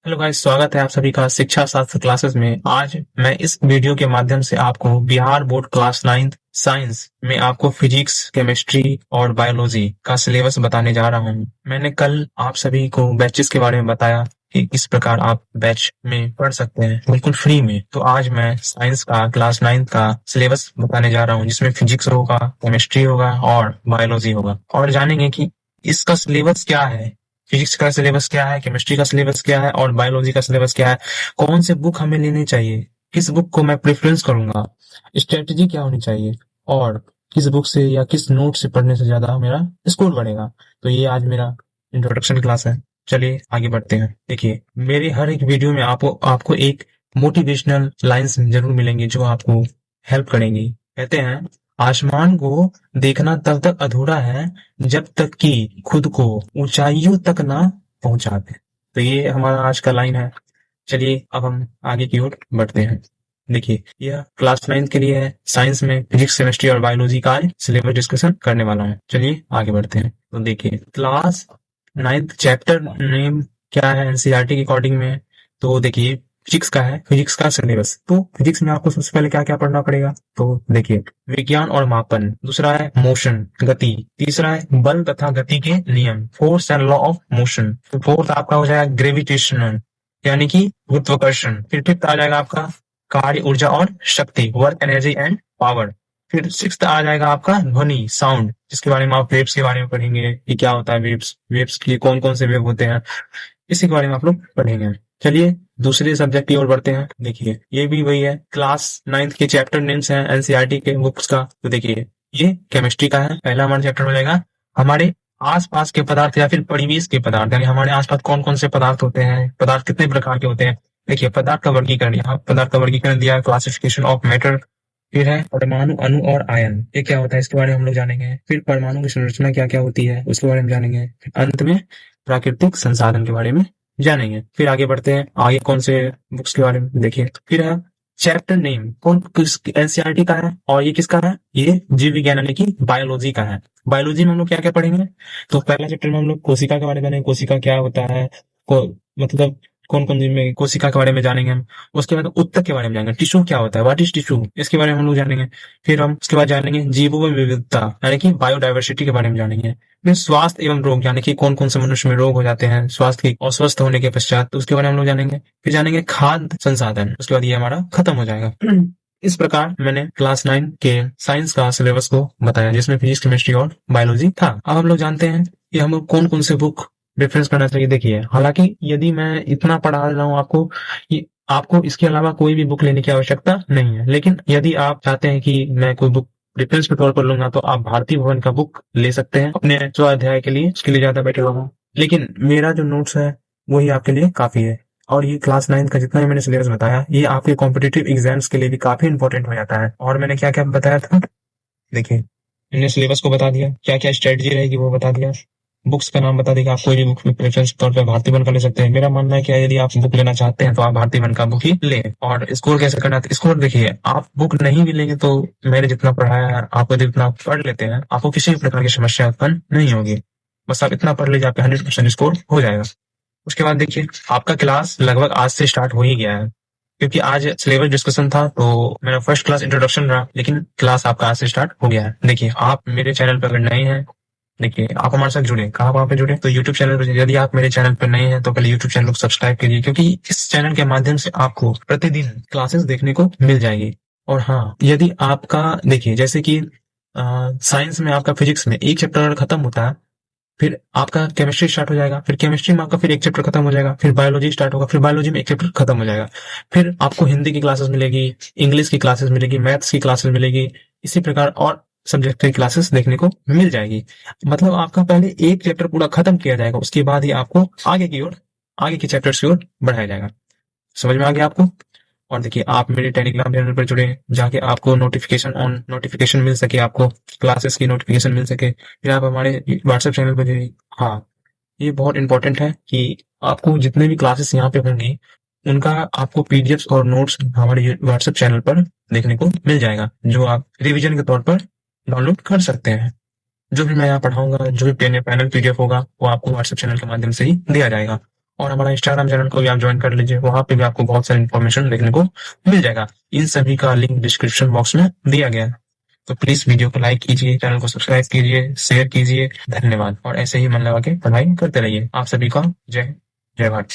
Hello guys, स्वागत है आप सभी का शिक्षा शास्त्र क्लासेस में। आज मैं इस वीडियो के माध्यम से आपको बिहार बोर्ड क्लास 9 साइंस में आपको फिजिक्स, केमिस्ट्री और बायोलॉजी का सिलेबस बताने जा रहा हूं। मैंने कल आप सभी को बैचेस के बारे में बताया कि किस प्रकार आप बैच में पढ़ सकते हैं बिल्कुल फ्री में। तो आज मैं साइंस का क्लास 9 का सिलेबस बताने जा रहा हूँ, जिसमें फिजिक्स होगा, केमिस्ट्री होगा और बायोलॉजी होगा। और जानेंगे कि इसका सिलेबस क्या है, फिजिक्स का सिलेबस क्या है, केमिस्ट्री का सिलेबस क्या है और बायोलॉजी का सिलेबस क्या है। कौन से बुक हमें लेने चाहिए, किस बुक को मैं प्रेफरेंस करूंगा, स्ट्रेटजी क्या होनी चाहिए और किस बुक से या किस नोट से पढ़ने से ज्यादा मेरा स्कोर बढ़ेगा। तो ये आज मेरा इंट्रोडक्शन क्लास है। चलिए आगे बढ़ते हैं। देखिए, मेरे हर एक वीडियो में आपको एक मोटिवेशनल लाइंस जरूर मिलेंगे जो आपको हेल्प करेंगी। कहते हैं, आसमान को देखना तब तक अधूरा है जब तक कि खुद को ऊंचाइयों तक ना पहुंचा दे। तो ये हमारा आज का लाइन है। चलिए अब हम आगे की ओर बढ़ते हैं। देखिए, यह क्लास 9 के लिए है। साइंस में फिजिक्स, केमिस्ट्री और बायोलॉजी का सिलेबस डिस्कशन करने वाला हूँ। चलिए आगे बढ़ते हैं। तो देखिए, क्लास 9 चैप्टर नेम क्या है एनसीईआरटी के अकॉर्डिंग में। तो देखिए, फिजिक्स का है, फिजिक्स का सिलेबस। तो फिजिक्स में आपको सबसे पहले क्या क्या पढ़ना पड़ेगा। तो देखिए, विज्ञान और मापन। दूसरा है मोशन, गति। तीसरा है बल तथा गति के नियम, force and law of motion. तो फोर्थ आपका हो जाएगा ग्रेविटेशनल, यानी कि गुरुत्वाकर्षण। फिर फिफ्थ आ जाएगा आपका कार्य, ऊर्जा और शक्ति, वर्क, एनर्जी एंड पावर। फिर सिक्स्थ आ जाएगा आपका ध्वनि, साउंड, जिसके बारे में आप वेव्स के बारे में पढ़ेंगे कि क्या होता है वेव्स, वेव्स के कौन कौन से वेव होते हैं, इसी के बारे में आप लोग पढ़ेंगे। चलिए दूसरे सब्जेक्ट की ओर बढ़ते हैं। देखिए, ये भी वही है, क्लास 9 के चैप्टर नेम्स हैं एनसीईआरटी के बुक्स का। तो देखिए, ये केमिस्ट्री का है। पहला हमारा चैप्टर हो जाएगा हमारे आसपास के पदार्थ या फिर परिवेश के पदार्थ, यानी हमारे आसपास कौन कौन से पदार्थ होते हैं, पदार्थ कितने प्रकार के होते हैं। देखिए, पदार्थ का वर्गीकरण, यहाँ पदार्थ का वर्गीकरण दिया है, क्लासिफिकेशन ऑफ मैटर। फिर है परमाणु, अणु और आयन, ये क्या होता है इसके बारे में हम लोग जानेंगे। फिर परमाणु की संरचना क्या क्या होती है उसके बारे में जानेंगे। अंत में प्राकृतिक संसाधन के बारे में जानेंगे। फिर आगे बढ़ते हैं, आगे कौन से बुक्स के बारे में देखिए। फिर है चैप्टर नेम, कौन किस एनसीईआरटी का है और ये किसका है, ये जीव विज्ञान यानी कि बायोलॉजी का है। बायोलॉजी में हम लोग क्या क्या पढ़ेंगे। तो पहला चैप्टर में हम लोग कोशिका के बारे में जानेंगे, कोशिका क्या होता है, मतलब कौन कौन में कोशिका के बारे में जानेंगे हम। उसके बाद ऊतक के बारे में जानेंगे, टिश्यू क्या होता है, व्हाट इज टिश्यू, इसके बारे में हम लोग जानेंगे। फिर हम उसके बाद जानेंगे जीवों में विविधता यानी कि बायोडाइवर्सिटी के बारे में जानेंगे। फिर स्वास्थ्य एवं रोग, यानी कि कौन कौन से मनुष्य में रोग हो जाते हैं स्वास्थ्य के अस्वस्थ होने के पश्चात, तो उसके बारे में हम लोग जानेंगे। फिर जानेंगे खाद्य संसाधन, उसके बाद ये हमारा खत्म हो जाएगा। इस प्रकार मैंने क्लास 9 के साइंस का सिलेबस को बताया, जिसमें फिजिक्स, केमिस्ट्री और बायोलॉजी था। अब हम लोग जानते हैं कि हम लोग कौन कौन से बुक रेफरेंस करना चाहिए। देखिए, हालांकि यदि मैं इतना पढ़ा रहा हूँ आपको, आपको इसके अलावा कोई भी बुक लेने की आवश्यकता नहीं है। लेकिन यदि आप चाहते हैं कि मैं कोई बुक रेफरेंस के तौर पर लूंगा, तो आप भारतीय भवन का बुक ले सकते हैं अपने स्वाध्याय के लिए, उसके लिए ज्यादा बेटर होगा। लेकिन मेरा जो नोट्स है वही आपके लिए काफी है। और ये क्लास 9 का जितना भी मैंने सिलेबस बताया, ये आपके कॉम्पिटिटिव एग्जाम्स के लिए भी काफी इंपॉर्टेंट हो जाता है। और मैंने क्या क्या बताया था, देखिए, मैंने सिलेबस को बता दिया, क्या क्या स्ट्रेटजी रहेगी वो बता दिया, बुक्स का नाम बता देगा। आप कोई भी बुक प्रेफरेंस के तौर पर भारतीय वन का ले सकते हैं। मेरा मानना है कि यदि आप बुक लेना चाहते हैं तो आप भारतीय वन का बुक ही लें। और स्कोर कैसे करना है, स्कोर देखिए, आप बुक नहीं भी लेंगे तो मैंने जितना पढ़ाया है, आपको जितना पढ़ लेते हैं, आपको किसी भी प्रकार की समस्या उत्पन्न नहीं होगी। बस आप इतना पढ़ लीजिए, आपका 100% स्कोर हो जाएगा। उसके बाद देखिए, आपका क्लास लगभग आज से स्टार्ट हो ही गया है, क्योंकि आज सिलेबस डिस्कशन था तो मेरा फर्स्ट क्लास इंट्रोडक्शन रहा, लेकिन क्लास आपका आज से स्टार्ट हो गया है। देखिए, आप मेरे चैनल पर अगर नए हैं, देखिए आप हमारे साथ जुड़े, कहाँ वहाँ पे जुड़े, तो यूट्यूब चैनल पर। यदि आप मेरे चैनल पर नए हैं तो पहले यूट्यूब चैनल को सब्सक्राइब कीजिए, क्योंकि इस चैनल के माध्यम से आपको प्रतिदिन क्लासेस देखने को मिल जाएगी। और हाँ, यदि आपका देखिए, जैसे कि साइंस में आपका फिजिक्स में एक चैप्टर खत्म होता है, फिर आपका केमिस्ट्री स्टार्ट हो जाएगा, फिर केमिस्ट्री में आपका फिर एक चैप्टर खत्म हो जाएगा, फिर बायोलॉजी स्टार्ट होगा, फिर बायोलॉजी में एक चैप्टर खत्म हो जाएगा, फिर आपको हिंदी की क्लासेस मिलेगी, इंग्लिश की क्लासेस मिलेगी, मैथ्स की क्लासेस मिलेगी, इसी प्रकार और सब्जेक्ट की क्लासेस देखने को मिल जाएगी। मतलब आपका पहले एक चैप्टर पूरा खत्म किया जाएगा, उसके बाद ही आपको आगे की ओर, आगे के चैप्टर्स की ओर बढ़ाया जाएगा। समझ में आ गया आपको। और देखिए, आप मेरे टेलीग्राम चैनल पर जुड़े, जाके आपको नोटिफिकेशन मिल सके, आपको क्लासेस की नोटिफिकेशन मिल सके। फिर आप हमारे व्हाट्सएप चैनल पर जुड़े। हाँ, ये बहुत इंपॉर्टेंट है कि आपको जितने भी क्लासेस यहाँ पे होंगी, उनका आपको पीडीएफ और नोट्स हमारे व्हाट्सएप चैनल पर देखने को मिल जाएगा, जो आप रिवीजन के तौर पर डाउनलोड कर सकते हैं। जो भी मैं यहाँ पढ़ाऊंगा, जो भी पैनल पीडीएफ होगा, वो आपको व्हाट्सएप चैनल के माध्यम से ही दिया जाएगा। और हमारा इंस्टाग्राम चैनल को भी आप ज्वाइन कर लीजिए, वहां पे भी आपको बहुत सारी इन्फॉर्मेशन देखने को मिल जाएगा। इन सभी का लिंक डिस्क्रिप्शन बॉक्स में दिया गया है। तो प्लीज वीडियो को लाइक कीजिए, चैनल को सब्सक्राइब कीजिए, शेयर कीजिए। धन्यवाद। और ऐसे ही मन लगा के पढ़ाई करते रहिए। आप सभी का जय भारत।